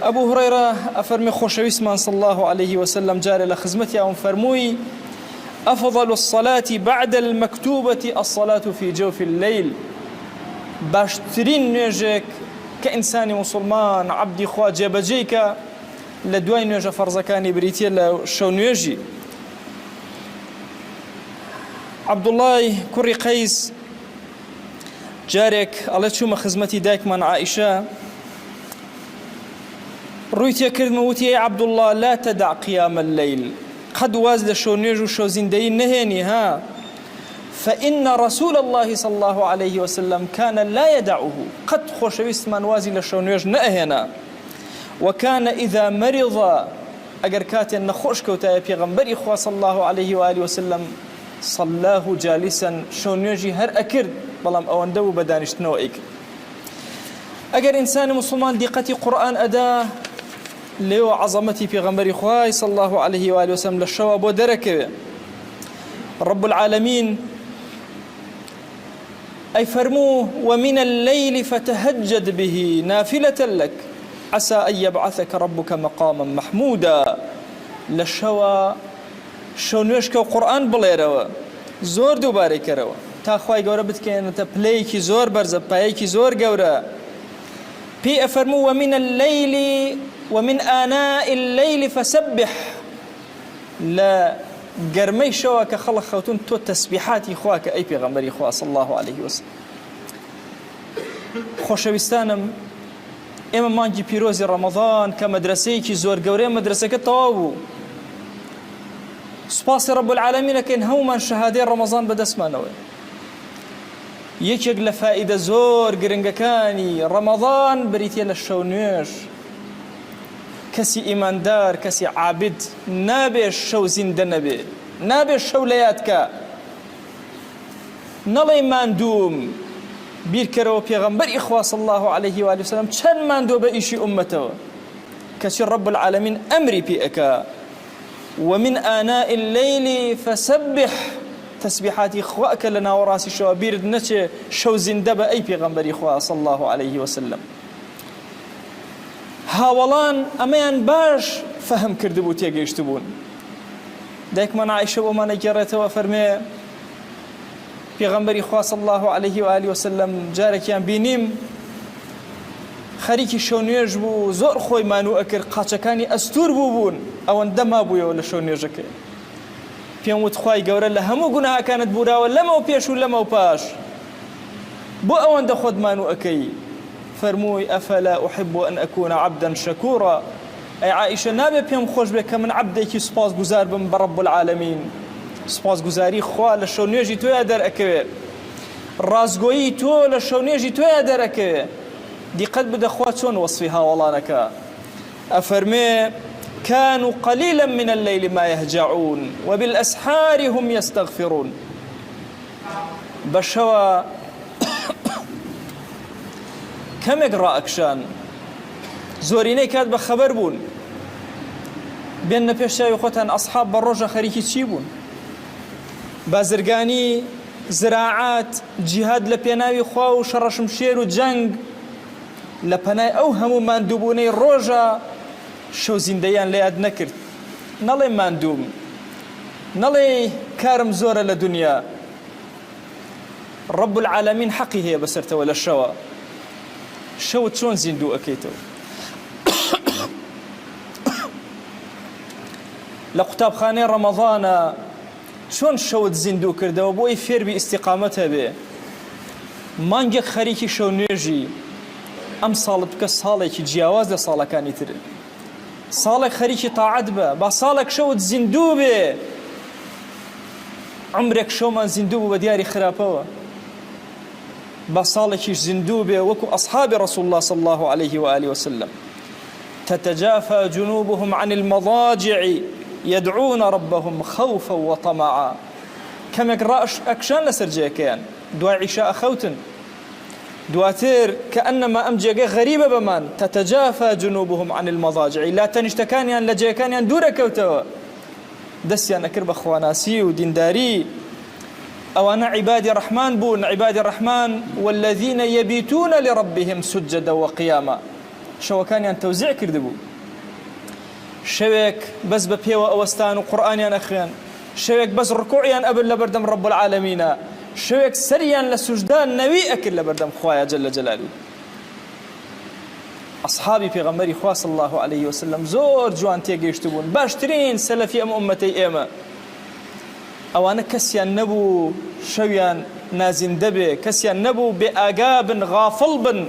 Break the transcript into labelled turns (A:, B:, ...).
A: أبو هريرة أفرمي خوشويسمان صلى الله عليه وسلم جاري لخزمتي أو فرموي أفضل الصلاة بعد المكتوبة الصلاة في جوف الليل. باشترين نوێژێک کە ئینسانی مسلمان عەبدی خوا جێبەجێیکە لە دوای نوێژە فەرزەکانی بریتیە لە شەو نوێژی. عەبدوڵڵای کوڕی قەیس جارێک ئەڵێ چوومە خزمەتی دایکمان عائیشە، ڕووی تێکردمە وتی ئەی عەبدوڵڵا لا تەدع قیام الليل، قەد واز لە شەو نوێژ و شەو زیندەیی نەهێنی ها، فإن رسول الله صلى الله عليه وسلم كان لا يدعه، قد خوشويستمان وازي لشو نوێژ نەهێنا، وكان إذا مرض ئەگەر کاتێن نەخۆش کەوتایە پێغەمبەری خوا صلى الله عليه وآله وسلم صلاه جالسا، شو نوێژی هەر ئەکرد بەڵام ئەوەندە بوو بە دانیشتنەوە ئەیکرد. ئەگەر ئینسانی مسلمان دیقەتی قورئان ئەدا لێوە عەزەمەتی پێغەمبەری خوای صلى الله عليه وآله وسلم لە شەوە بۆ دەرەکەوێ. رب العالمين أي فرموه ومن الليل فتهجد به نافلة لك عسى أن يبعثك ربك مقاما محمودا. لشوا شو نوێژکە و قورئان بڵێرەوە زۆر دووبارەی کەرەوە تا خوای گەورە بتکەێنێتە پلەیەکی زۆر بەرزە، پایەکی زۆر گەورە. پێی ئەفەرموو ومن الليل ومن آناء الليل فسبح، لە گەرمەی شەوە کە خەڵق خەوتون تۆ تەسبیحاتی خوا کە ئەی پێغەمبەری خوا صلی الله عليه وسلم. خۆشەویستانم، ئێمە مانگی پیرۆزی ڕەمەضان کە مەدرسەیەکی زۆر گەورەیە مەدرسەکە تەواو بوو. سوپاسی رب العالمینەکەین هەمومان شەهادەی ڕەمەضان بەدەستمانەوە. یەکێک لە فائیدە زۆر گرنگەکانی ڕەمەضان بریتیە لە شەو نوێژ. کەسی ئیماندار، کەسی عابد نابێ شەو زیندە نەبێ، نابێ شەو لە یادکە، نەڵێ ماندووم. بیرکەرەوە پێغەمبەری خوا صلی الله عليه وآله وسلم چەند ماندوو بە ئیشی ئومەتەوە، کەچی رب العالمین ئەمری پێ ئەکا ومن آناء الليل فسبح، تسبیحاتی خوا کە لە ناوەڕاستی شەوە بیرت نەچێ شەو زیندە بە ئەی پێغەمبەری خوا صلی الله عليه وسلم. هاوڵان ئەمەیان باش فەهم کردبوو تێگەیشت بوون. دایکمان عایشە بۆمانە گێڕێتەوە فەرمێ پێغەمبەری خوا صلی الله عليه وآله وسلم جارێکیان بینیم خەریکی شەو نوێژ بوو، زۆر خۆی مانوو ئەکرد، قاچەکانی ئەستور بوو بوون، ئەوەندە مابوویەوە لە شەو نوێژەکە. پێم وت خوای گەورە لە هەموو گوناهەکانت بوراوە لەمە و پێش و لەمە و پاش، بۆ ئەوەندە خۆت مانوو ئەکەی. فرمووی ئەفەلا أحب أن أكون عبدا شكورا، ئەی عائیشە نابێ پێم خۆش بێ کە من عەبدێکی سوپاس گوزار بم بە رب العالمین. سوپاس گوزاری خوا لە شەو نوێژی تۆیە دەرئەکەوێ، ڕازگۆیی تۆ لە شەو نوێژی تۆیە دەرەکەوێ. دیقەت بدە خوا چۆن وەصفی هاوڵانەکە. ئەفەرمێ كانوا قليلا من الليل ما يهجعون وبالأسحار هم يستغفرون. بەشەوە کەمێک ڕائەکشان، زۆرینەی کات بە خەبەر بوون. بێنە پێش چاوی خۆتان ئەسحاب بە ڕۆژە خەریکی چی بوون؟ بازرگانی، زراعات، جیهاد لە پێناوی خوا و شەڕەشمشێر و جەنگ لە پەنای ئەو هەموو ماندووبوونەی ڕۆژە شەو زیندەیان لە یاد نەکرد. نەڵێ ماندووم، نەڵێ کارم زۆرە لە دنیا. رب العالمین حەقی هەیە بەسەرتەوە لە شەوە. شەوت چۆن زیندوو ئەکەیتەوە؟ لە قوتابخانەی ڕەمەضانە چۆن شەوت زیندوو کردەوە بۆی فێربی ئیستیقامەت هەبێ. مانگێک خەریکی شەو نوێژی ئەم ساڵت بکە ساڵێکی جیاواز لە ساڵەکانی تر، ساڵێک خەریکی تاعەت بە، با ساڵێک شەوت زیندوو بێ. عمرێک شەومان زیندوو بوو بە دیاری خراپەوە، با ساڵێکیش زیندوو بێ وەکو ئەصحابی ڕەسوڵ الله صلی الله عليه وآله وسلم. تتجافى جنوبهم عن المضاجع يدعون ربهم خوفا وطمعا. كمێک ڕائەکشان لەسەر جێگەکەیان، دوای عیشا ئەخەوتن، دواتر كأنما ئەم جێگە غەریبە بەمان. تتجافى جنوبهم عن المضاجع، لا تەنیشتەکانیان لە جێگەکانیان دوورەکەوتەوە، دەستیان ئەکرد بە خواناسی و دینداری. ئەوانە عیبادی ڕەحمان بوون. عیبادی ڕەحمان والذین یەبیتون لربهم سجدا وقیاما، شەوەکانیان تەوزیع کردبوو شەوێک بەس بە پێوە ئەوەستان و قورئانیان ئەخوێن شەوێک بەس ڕکوعیان ئەبن لە بەردەم ڕەب العالەمینە شەوێک سەریان لە سوژدا نەوی ئەکرد لە بەردەم خوایە جەلە جەلالوو ئەصحابی پێغەمبەری خوا صلی الله عليه وسلم زۆر جوان تێگەیشت بوون باشترین سەلەفی ئەم ئوممەتەی ئێمە ئەوانە کەسیان نەبوو شەویان نازیندە بێ کەسیان نەبوو بێ ئاگا بن غافڵ بن